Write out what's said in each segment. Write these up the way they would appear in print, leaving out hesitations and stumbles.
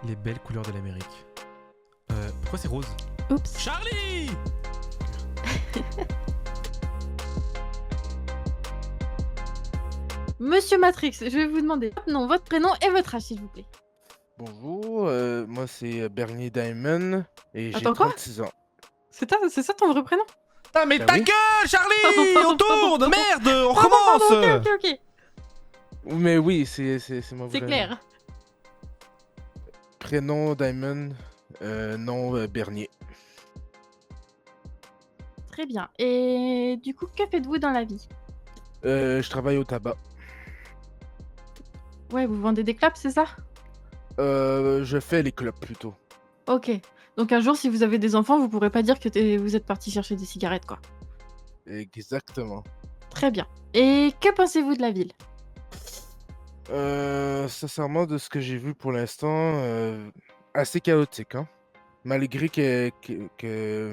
Les belles couleurs de l'Amérique. Pourquoi c'est rose? Oups. Charlie! Monsieur Matrix, je vais vous demander votre nom, votre prénom et votre âge, s'il vous plaît. Bonjour, moi c'est Bernier Diamond et j'ai Attends, quoi? 36 ans. C'est ça ton vrai prénom? Ah mais Bah ta oui. gueule, Charlie! Pardon, On tourne! pardon. Merde! On Pardon, recommence! ok. Mais oui, c'est mon C'est vrai clair. prénom Diamond, nom Bernier. Très bien. Et du coup, que faites-vous dans la vie? Je travaille au tabac. Ouais, vous vendez des clopes, c'est ça? Je fais les clopes plutôt. Ok. Donc un jour, si vous avez des enfants, vous pourrez pas dire que vous êtes parti chercher des cigarettes, quoi. Exactement. Très bien. Et que pensez-vous de la ville? Sincèrement, de ce que j'ai vu pour l'instant, assez chaotique, hein. Malgré que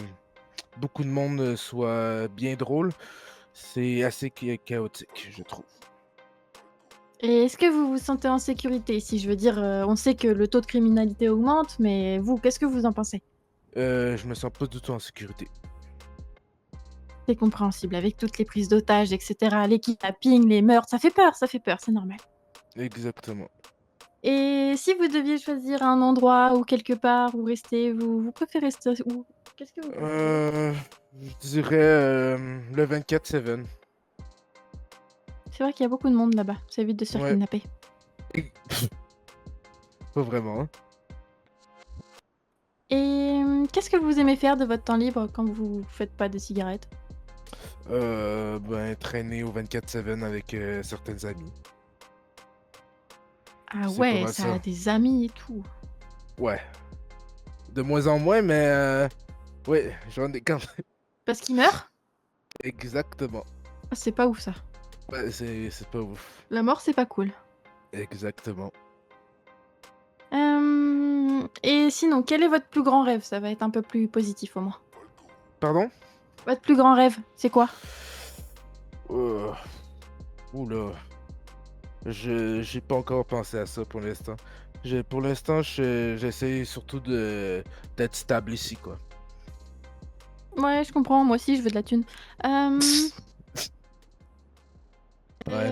beaucoup de monde soit bien drôle, c'est assez chaotique, je trouve. Et est-ce que vous vous sentez en sécurité ici? Je veux dire, on sait que le taux de criminalité augmente, mais vous, qu'est-ce que vous en pensez? Je me sens pas du tout en sécurité. C'est compréhensible, avec toutes les prises d'otages, etc., les kidnappings, les meurtres, ça fait peur, c'est normal. Exactement. Et si vous deviez choisir un endroit ou quelque part où rester, vous préférez rester où? Qu'est-ce que vous préférez? Je dirais le 24/7. C'est vrai qu'il y a beaucoup de monde là-bas, ça évite de se faire Ouais. kidnapper. Pas vraiment, hein. Et qu'est-ce que vous aimez faire de votre temps libre quand vous faites pas de cigarettes? Traîner au 24/7 avec certains amis. Ah C'est pas ouais, mal ça a ça. des amis et tout. Ouais. De moins en moins, mais ouais, j'en ai quand même. Parce qu'ils meurent? Exactement. Ah, c'est pas ouf ça. Ouais, c'est pas ouf. La mort, c'est pas cool. Exactement. Et sinon, quel est votre plus grand rêve? Ça va être un peu plus positif au moins. Pardon? Votre plus grand rêve, c'est quoi? Euh, Oula. J'ai pas encore pensé à ça pour l'instant. Pour l'instant, j'essaie surtout d'être stable ici, quoi. Ouais, je comprends, moi aussi je veux de la thune. Ouais.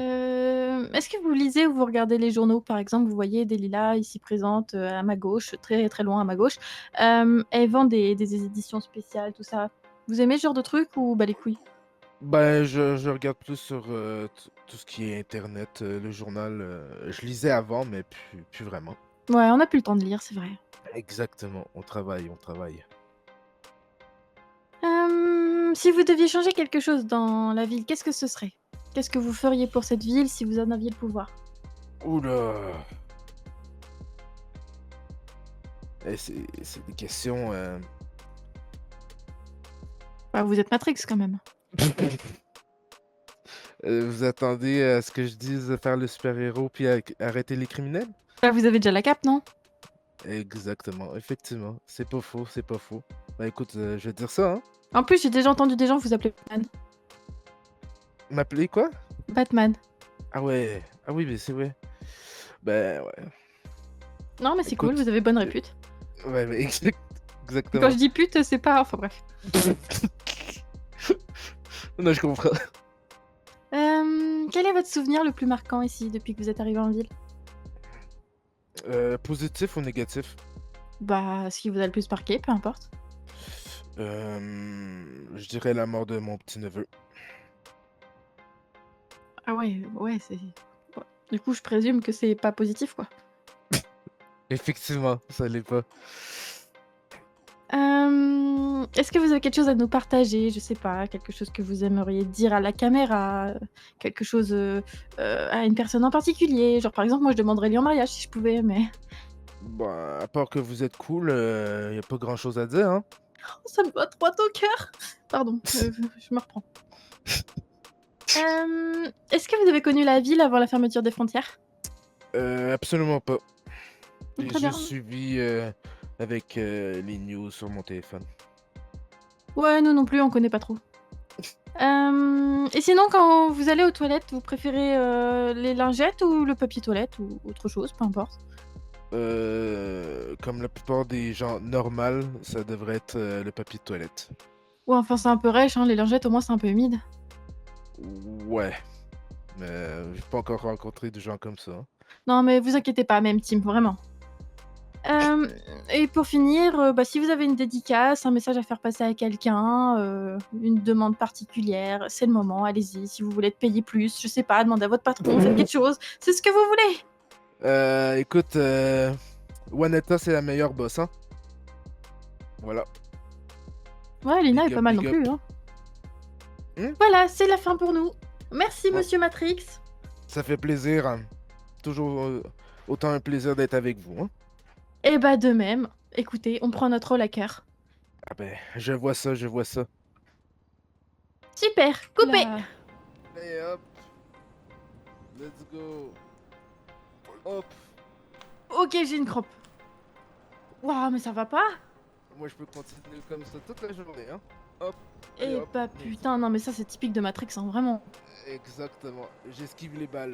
Est-ce que vous lisez ou vous regardez les journaux? Par exemple, vous voyez Delilah ici présente à ma gauche, très très loin à ma gauche. Elle vend des éditions spéciales, tout ça. Vous aimez ce genre de truc ou bah les couilles? Je regarde plus sur tout ce qui est internet, le journal. Je lisais avant, mais plus vraiment. Ouais, on n'a plus le temps de lire, c'est vrai. Exactement, on travaille. Si vous deviez changer quelque chose dans la ville, qu'est-ce que ce serait? Qu'est-ce que vous feriez pour cette ville si vous en aviez le pouvoir? Oula. C'est des questions. Bah, vous êtes Matrix quand même. Vous attendez à ce que je dise de faire le super-héros puis arrêter les criminels? Bah, vous avez déjà la cape, non? Exactement, effectivement. C'est pas faux. Bah écoute, je vais dire ça, hein. En plus, j'ai déjà entendu des gens vous appeler Batman. M'appeler quoi? Batman. Ah ouais. Ah oui, mais c'est vrai. Ben ouais. Non, mais c'est Écoute, cool, vous avez bonne répute. Ouais, mais Quand exactement. je dis pute, c'est pas... Enfin bref. Non, je comprends. Quel est votre souvenir le plus marquant ici depuis que vous êtes arrivé en ville? Positif ou négatif? Bah, ce qui vous a le plus marqué, peu importe. Je dirais la mort de mon petit-neveu. Ah ouais, c'est... Ouais. Du coup, je présume que c'est pas positif, quoi. Effectivement, ça l'est pas. Est-ce que vous avez quelque chose à nous partager? Je sais pas, quelque chose que vous aimeriez dire à la caméra, quelque chose à une personne en particulier. Genre, par exemple, moi, je demanderais lui en mariage si je pouvais, mais Bah, à part que vous êtes cool, y a pas grand-chose à dire, hein. ça me va droit au cœur. Pardon, je me reprends. Est-ce que vous avez connu la ville avant la fermeture des frontières? Absolument pas. J'ai Très bien. juste suivi avec les news sur mon téléphone. Ouais, nous non plus, on connaît pas trop. Et sinon, quand vous allez aux toilettes, vous préférez les lingettes ou le papier toilette ou autre chose, peu importe? comme la plupart des gens normaux, ça devrait être le papier de toilette. Ouais, enfin, c'est un peu rêche, hein, les lingettes, au moins, c'est un peu humide. Ouais, mais j'ai pas encore rencontré de gens comme ça, hein. Non, mais vous inquiétez pas, même team, vraiment. Et pour finir, bah, si vous avez une dédicace, un message à faire passer à quelqu'un, une demande particulière, c'est le moment, allez-y. Si vous voulez être payé plus, je sais pas, demandez à votre patron, faites quelque chose, c'est ce que vous voulez. Écoute, Waneta, c'est la meilleure boss, hein. Voilà. Ouais, Lina Big est up, pas mal non big up. plus, hein. Hmm? Voilà, c'est la fin pour nous. Merci, Bon. monsieur Matrix. Ça fait plaisir, hein. Toujours autant un plaisir d'être avec vous, hein. Et bah, de même. Écoutez, on prend notre rôle à cœur. Ah ben, je vois ça, je vois ça. Super, coupé. Allez hop. Let's go. Hop. Ok, j'ai une crampe. Waouh, mais ça va pas? Moi, je peux continuer comme ça toute la journée, hein. Hop. Eh Allez, hop. bah putain, non mais ça c'est typique de Matrix, hein, vraiment. Exactement. J'esquive les balles.